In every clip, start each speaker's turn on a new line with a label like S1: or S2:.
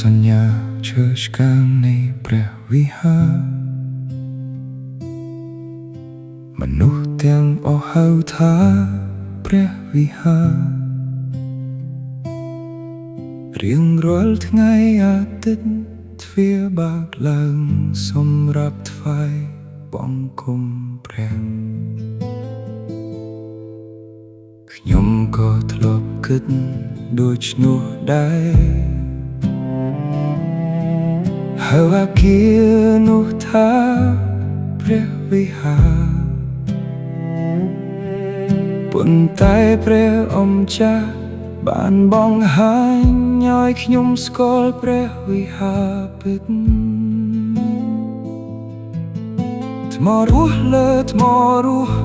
S1: សញ្ញាឈើឆ្កាងនៃព្រះវិហារមនុស្សទាំងអស់ហៅថាព្រះវិហាររៀងរាល់ថ្ងៃអាទិត្យទ្វារបើកឡើងសម្រាប់ថ្វាយបង្គំព្រះខ្ញុំក៏ធ្លាប់គិតដូចនោះដែរហើយអាគារនោះថាព្រះវិហារប៉ុន្តែព្រះអម្ចាស់បានបង្ហាញឲ្យខ្ញុំស្គាល់ព្រះវិហារពិតថ្មរស់លើថ្មរស់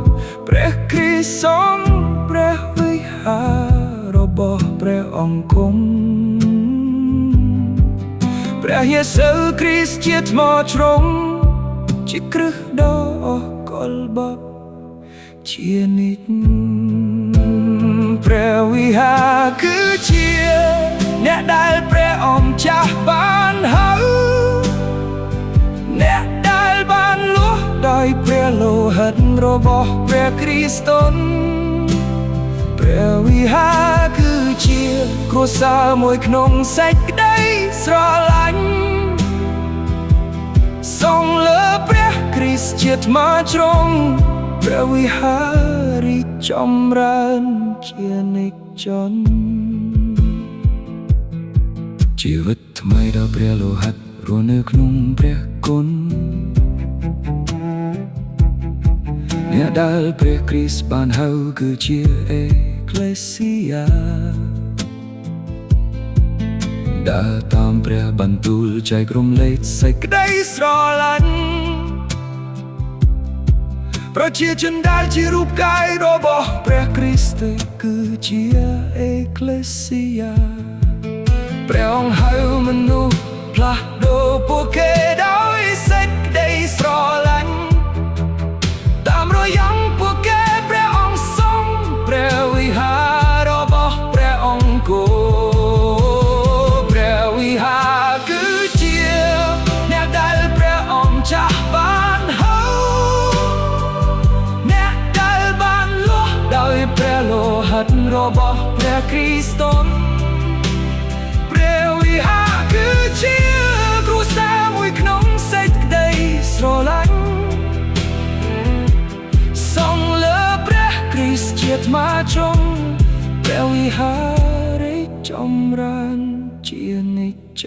S1: ព្រះគ្រីស្ទសង់ព្រះវិហាររបស់ព្រះអង្គគង់ព្រះយេស៊ូវគ្រីស្ទជាថ្មជ្រុងជាគ្រឹះដ៏អស់កលបបជានិច្ចព្រះវិហារគឺជាអ្នកដែលព្រះអម្ចាស់បានហៅអ្នកដែលបានលួសដោយព្រះលោហិតរបស់ព្រះគ្រីស្ទព្រះវិហារគឺជាគ្រួសារមួយក្នុងសេចក្តីស្រឡាញ់សង់លើព្រះគ្រីស្ទជាថ្មជ្រុងព្រះវិហាររីកចម្រើនជានិច្ចជីវិតថ្មីដល់ព្រះលោហិតរស់នៅក្នុងព្រះគុណអ្នកដែលព្រះគ្រីស្ទបានហៅគឺជាអេក្លេស៊ីយ៉ាដើរតាមព្រះបន្ទូលចែករំលែកសេចក្តីស្រឡាញ់ប្រជាជនដែលជារូបកាយរបស់ព្រះគ្រីស្ទគឺជាអេក្លេស៊ីយ៉ាព្រះអង្គហៅមនុស្សផ្លាស់ប្ដូរពួកគេដោយសេចក្តីស្រឡាញ់តាមរយៈពួកគេព្រះអង្គសង់ព្រះវិហាររបស់ព្រះអង្គគង់ព្រះវិហារគឺជាអ្នកដែលព្រះអង្គចាស់បានហៅអ្នកដែលបានលួសដោយព្រះលោហិតរបស់ព្រះគ្រីស្ទព្រះវិហារគឺជាគ្រួសារមួយក្នុងសេចក្តីស្រឡាញ់សង់លើព្រះគ្រីស្ទជាថ្មជ្រុងព្រះវិហាររីកចម្រើនជានិច្ច